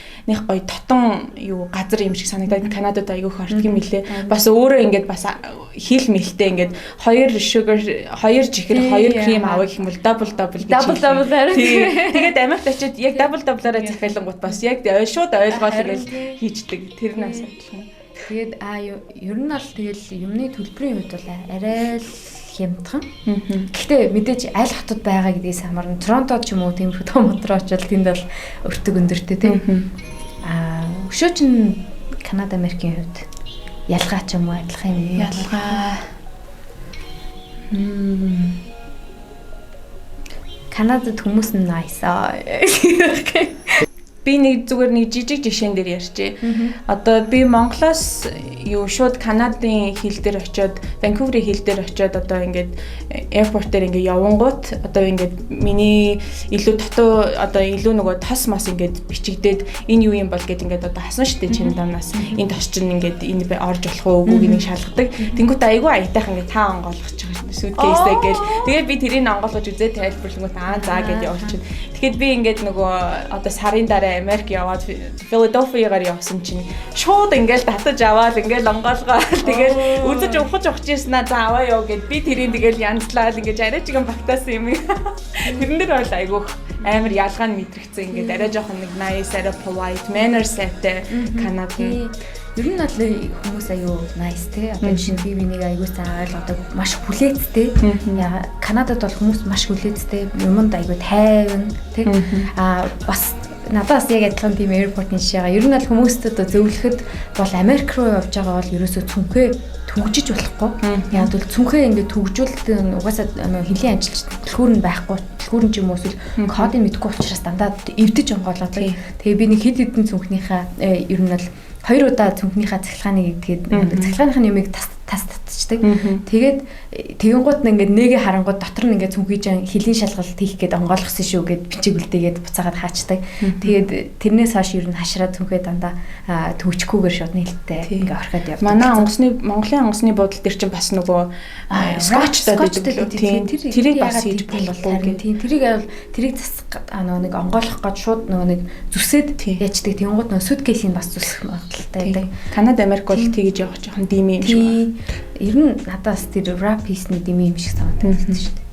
гоё дотон юу газар юм шиг санагдаад Канадад айгүй хортг юм мэлээ. Бас өөрөө ингээд бас хил мэлтэй ингээд 2 sugar 2 жихэр 2 крем авах гэх юм бол double арай. Тэгээд Америкт очиод яг double-араа захиалангууд бас яг шууд ойлгоол ингээл хийждэг. Тэр нь асуусан. Тэгээд ер нь бол тэгэл юмны төлбөрийн хувьд бол арай л хямдхан. Гэхдээ мэдээж аль хотод байгаа гэдгээс хамаарна. Торонтод ч юм уу тийм том метро очвол тэнд бол өртөг өндөртэй тийм. Өшөө чин Канада, Америкийн хувьд ялгаа ч юм уу адилхан юм. Ялгаа. Канадад хүмүүс нь nice. Би нэг зүгээр нэг жижиг жишээн дээр ярьчээ. Одоо би Монголоос юу шууд Канадын хил дээр очиод, Ванкуверийн хил дээр очиод одоо ингээд аэропорт дээр ингээд явангууд одоо ингээд миний илүү дотоо одоо илүү нөгөө тос мас ингээд бичигдээд энэ юу юм бол гэд ингээд одоо хасан штэ чинь дамнаас энэ тос чинь ингээд энэ орж болох уу үгүй нэг шалгадаг. Тэнгүүт айгүй аятайхан ингээд таа онгоолгож байгаа сүдкейстэй гээл. Тэгээд би тэрийг онгоолгож үзээ тайлбарлангууд заа гэж явуулчихна. Тэгэхэд би ингээд нөгөө одоо сарын дараа Америк яваад Филадельфиягаар явсан чинь шууд ингээл татаж аваад ингээл онгоолгоо тэгэл үзэж ухаж явчихсан за аваа ёо гэд би тэрийг тэгэл янзлаад ингээд арай чигэн багтаасан юм. Тэрэн дээр бол айгүйх амар ялгаа нь мэдрэгцэн ингээд арай жоохон нэг nice арай polite manner setтэй Канад нь. Ер нь бол хүмүүс аюу nice те. Одоо жишээ нь би бинийг аюу сайн ойлгодог маш хүлээцтэй. Канадад бол хүмүүс маш хүлээцтэй. Юмд аюу тайван те. Бас надаас яг адилхан тийм аэропортын жишээ байгаа. Ер нь бол хүмүүстд зөвлөхөд бол Америк руу явж байгаа бол ерөөсөө цүнхээ төгжиж болохгүй. Яг бол цүнхээ ингээд төгжүүлэлт угаасаа хэлийн ажилч төлхүүр нь байхгүй. Төлхүүр нь ч юм уу эсвэл кодыг мэдгүй учраас дандаа эвдэж онгоолоо. Тэгээ би нэг хэд хэдэн цүнхнийхээ ер нь бол 2 удаа цүнхнийхээ цахилгааныг тэгээд цахилгааныхын юмыг тас татчихдаг. Тэгээд гууд ингээд нэгэ харангууд дотор нь ингээд цүнхийжэн хилийн шалгалт хийх гээд онгойлгосон шүү гэд бичиг үлдээгээд буцаагаад хаачдаг. Тэгээд тэрнээс хойш ер нь хашраад цүнхээ дандаа төвчгүүгээр шууд нээлттэй ингээд орхиод явдаг. Манай Монголын онгоцны буудлын дээр чинь бас нөгөө скотчтай байдаг. Тэрийг бас хийж болохгүй гэх. Тэрийг нэг онгойлгох гэж шууд нөгөө нэг зүсээд яачдаг. Тэнгууд нөгөө суткейсийг бас зүсэх магадaltaй байдаг. Канада, Америк бол тэгж явах жоохон дими юм шиг байна. Ер нь надаас тэр rap piece-ний дими юм шиг санагддаг шүү дээ.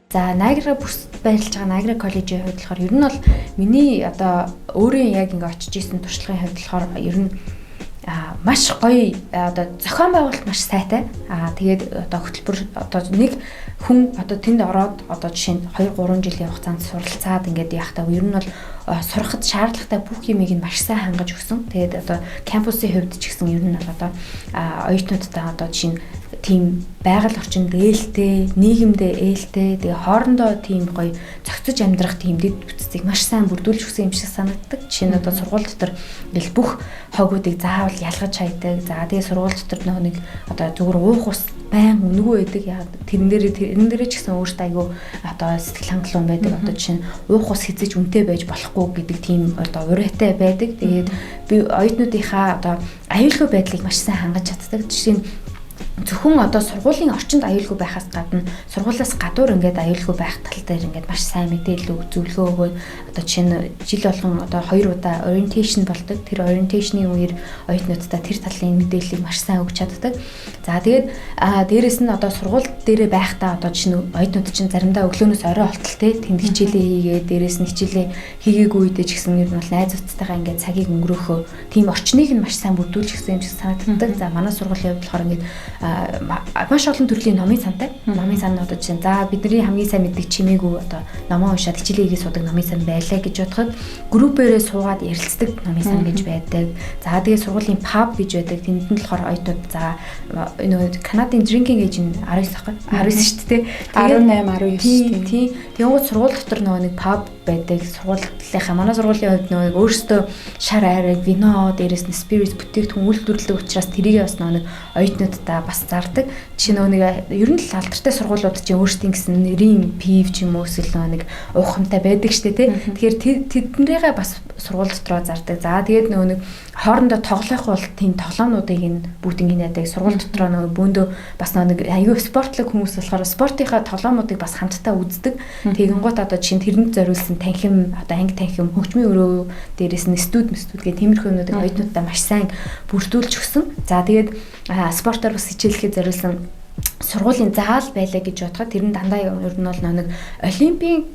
За Niagara бүрт байрлаж байгаа Niagara коллежийн хувьд болохоор ер нь бол миний одоо өөрийн яг ингээ очиж исэн туршлагын хувьд болохоор ер нь маш гоё одоо зохион байгуулалт маш сайтай. Тэгээд одоо хөтөлбөр одоо нэг хүн одоо тэнд ороод одоо жишээ нь 2-3 жилийн хугацаанд суралцаад ингээд явахдаа ер нь бол сурахад шаардлагатай бүх юмыг нь маш сайн хангаж өгсөн. Тэгээд одоо кампусын хувьд ч гэсэн ер нь бол одоо оюутнуудтай одоо жишээ нь тийм байгаль орчинд ээлтэй, нийгэмдээ ээлтэй, тэгээ хоорондоо тийм гоё зохицож амьдрах тийм дэд бүтцийг маш сайн бүрдүүлж өгсөн юм шиг санагддаг. Жишээ нь одоо сургууль дотор ингээл бүх хогуудыг заавал ялгаж хайдаг. За тэгээ сургууль дотор нэг одоо зүгээр уух ус байн өнгөө байдаг. Яг тэрэн дээрээ ч гэсэн өөртөө айгүй одоо сэтгэл хангалуун байдаг. Одоо жишээ нь уух ус хэзэж үнэтэй байж болохгүй гэдэг тийм одоо урайтай байдаг. Тэгээд би оюутнуудынхаа одоо аюулгүй байдлыг маш сайн хангаж чаддаг. Жишээ нь зөвхөн одоо сургуулийн орчинд аюулгүй байхаас гадна сургуулиас гадуур ингээд аюулгүй байх тал дээр ингээд маш сайн мэдээлэл зөвлөгөө өгөө одоо жишээ нь жил болгон одоо 2 удаа orientation болдог. Тэр orientation-ийн үеэр оюутнуудтай тэр талын мэдээллийг маш сайн өгч чаддаг. За тэгээд дээрэс нь одоо сургууль дээрээ байхдаа одоо жишээ нь оюутнууд чинь заримдаа өглөөнөөс орой болтол тэнд хичээлээ хийгээ дээрэс нь хичээлээ хийгээгүй үедээ ч гэсэн ер нь бол найзуудтайгаа ингээд цагийг өнгөрөөхөө тийм орчныг нь маш сайн бүрдүүлж өгсөн юм шиг санагддаг. За манай сургуулийн хувьд болохоор ингээд маш олон төрлийн номын сантай. Номын сан одоо чинь за бидний хамгийн сайн мэддэг чимээгүй одоо номоо уншаад хичээлээ хийгээд суудаг номын сан байлаа гэж бодоход группээрээ суугаад ярилцдаг номын сан гэж байдаг. За тэгээ сургуулийн pub гэж байдаг. Тэнд нь болохоор оюутнууд за нөгөө Канадын drinking age нь 19 ахгүй 19 шүү дээ. 18 19 тийм. Тэнгууд сургууль дотор нөгөө нэг pub байдаг. Сургуулийнхаа манай сургуулийн хувьд нөгөө өөрсдөө шар айраг, вино, дээрээс нь спирит бүтээгдэхүүн үйлдвэрлэдэг учраас тэрийг бас нөгөө оюутнуудтай бас зардаг. Жишээ нэг ер нь л алдартай сургуулиуд чинь өөрсдийн гэсэн нэрийн пив ч юм уу эсвэл нэг уухамтай байдаг штэ тий. Тэгэхээр тэднэрийгээ бас сургууль дотроо зардаг. За тэгээд нэг хоорондоо тоглох бол тийм тоглоомнуудыг нь бүгдийг нь яадаг. Сургууль дотроо нөгөө бөөндөө бас нэг аюу спортлог хүмүүс болохоор спортынхаа тоглоомнуудыг бас хамтдаа үздэг. Тэгэнгუთ одоо чинь тэрэнд зориулсан танхим одоо анги танхим хөгжмийн өрөө дээрээс нь студ гэх тиймэрхүү юмнуудыг оюутнуудтай маш сайн бүрдүүлж өгсөн. За тэгээд спортоор бас хичээлэхэд зориулсан сургуулийн заал байлаа гэж бодоход тэр нь дандаа ер нь бол нэг олимпийн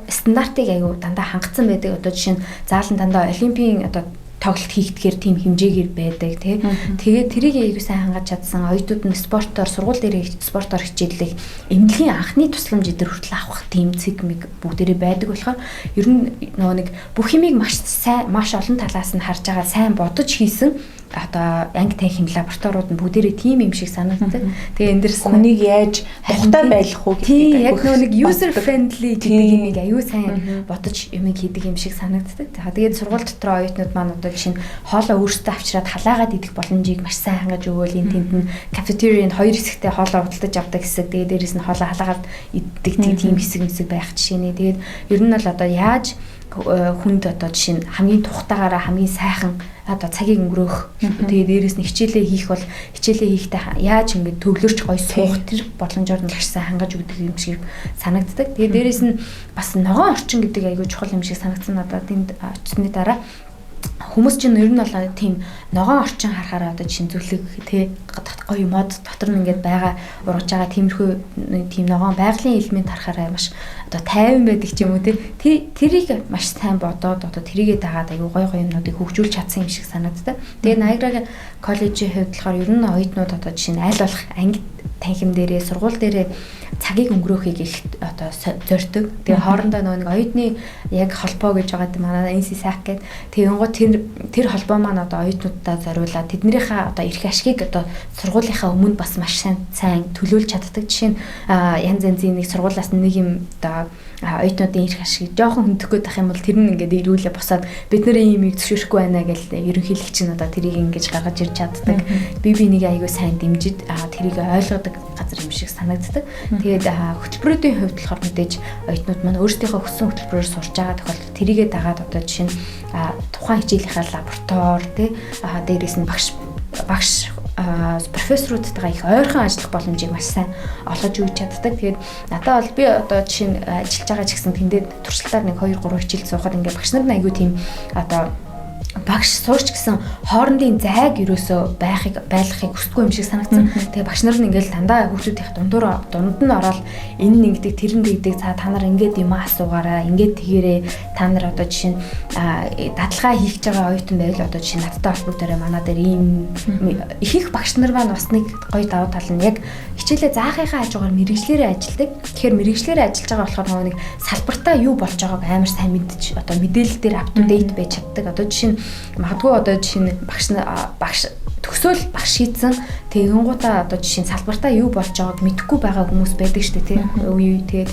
стандартыг аюу дандаа хангацсан байдаг. Одоо жишээ нь заал нь дандаа олимпийн одоо тоглолт хийхдгээр тийм хэмжээгээр байдаг тий. Тэгээд тэрийг аягүй сайн хангаж чадсан оюутнууд нь спортоор сургууль дээр спортоор хичээллэх эмнэлгийн анхны тусламж эдэр хүртэл авах тийм цэгмиг бүгдээрээ байдаг болохоор ер нь нөгөө нэг бүх юмыг маш сайн маш олон талаас нь харж байгаа сайн бодож хийсэн одоо анги танхим лабораториуд нь бүгдээрээ тийм юм шиг санагддаг. Тэгээ энэ дэрс хүнийг яаж тухтай байх уу гэдэг яг нэг user friendly гэдэг юмыг аюу сайн бодож юмыг хийдэг юм шиг санагддаг. За тэгээд сургууль дотор оюутнууд маань одоо жишээ нь хоолоо өөрсдөө авчираад халаагаад идэх боломжийг маш сайн хангаж өгөөл энэ тэнд нь кафетерийн 2 хэсэгтээ хоолоо худалдаж авдаг хэсэг тэгээд дээрээс нь хоолоо халаагаад иддэг тийм хэсэг байх жишээ нэ. Тэгээд ер нь бол одоо яаж хүнд одоо жишээ нь хамгийн тухтаагаараа хамгийн сайхан одоо цагийг өнгөрөөх тэгээд дээрээс нь хичээлээ хийх бол хичээлээ хийхдээ яаж ингэж төвлөрч гоё суух тэр боломжоор нь маш сайн хангаж өгдөг юм шиг санагддаг. Тэгээд дээрээс нь бас ногоон орчин гэдэг айгүй чухал юм шиг санагдсан надад тэнд очсны дараа хүмүүс чинь ер нь бол тийм ногоон орчин харахаараа одоо жишээ зүлэг тий гоё мод дотор нь ингээд байгаа ургаж байгаа тиймэрхүү тийм ногоон байгалийн элемент харахаараа маш одоо тайван байдаг ч юм уу тий тэрийг маш сайн бодоод одоо тэрийгээ дагаад аюу гоё юмнуудыг хөгжүүлж чадсан юм шиг санагддаг. Тэгээ Niagara коллежийн хувьд болохоор ер нь оюутнууд одоо жишээ нь аль болох анги танхим дээрээ сургууль дээрээ цагийг өнгөрөөхийг их одоо зорддог. Тэгээ хоорондоо нэг оюутны яг холбоо гэж байгаа юм манай NC-SAC гэдэг. Тэгэнгუთ тэр холбоо маань одоо оюутнуудаа зориулаад тэднийхээ одоо эрх ашгийг одоо сургуулийнхаа өмнө бас маш сайн төлөөлж чаддаг. Жишээ нь янз янзын нэг сургуулиас нэг юм одоо оюутнуудын эрх ашиг жоохон хөндөхгүй байх юм бол тэр нь ингээд ирүүлээ босоод бид нарын юмыг зөвшөөрөхгүй байна гэж ерөнхийлөгч нь одоо тэрийг ингэж гаргаж ирж чаддаг. Би нэг аягүй сайн дэмжиж тэрийг ойлгодог газар юм шиг санагддаг. Тэгээд хөтөлбөрүүдийн хувьд болохоор мэдээж оюутнууд маань өөрсдийнхөө хүссэн хөтөлбөрөөр сурж байгаа тохиолдолд тэрийгээ дагаад одоо жишээ нь тухайн хичээлийнхаа лаборатори тий дээрээс нь багш профессоруудтайгаа их ойрхон ажиллах боломжийг маш сайн олгож өгч чаддаг. Тэгээд надад бол би одоо жишээ нь ажиллаж байгаа ч гэсэн тэндээ туршилтаар нэг 2-3 хичээл суухад ингээд багш нар айгүй тийм одоо багш суурч гэсэн хоорондын зайг ерөөсөө байлгахыг хүсдэггүй юм шиг санагдсан. Тэгээ багш нар нь ингээл дандаа хүүхдүүдийн дунд нь ороод энэ нэгдэг тэр нэгдэг та нар ингээд юм асуугаараа ингээд тэгээрээ та нар одоо жишээ нь дадлага хийж байгаа оюутан байвал одоо жишээ нь надтай холбогдорой манай дээр ийм ихэнх багш нар маань бас нэг гоё давуу тал нь яг хичээлээ заахынхаа хажуугаар мэрэгжлэрээ ажилдаг. Тэгэхээр мэрэгжлэрээ ажиллаж байгаа болохоор нөгөө нэг салбартаа юу болж байгааг амар сайн мэдж одоо мэдээлэл дээр up to date байж чаддаг. Одоо жишээ нь магадгүй одоо жишээ нь багш төгсөөл багш шийдсэн тэгэнгუутаа одоо жишээ нь салбартаа юу болж байгааг мэдэхгүй байгаа хүмүүс байдаг шүү дээ тийм үе тэгээд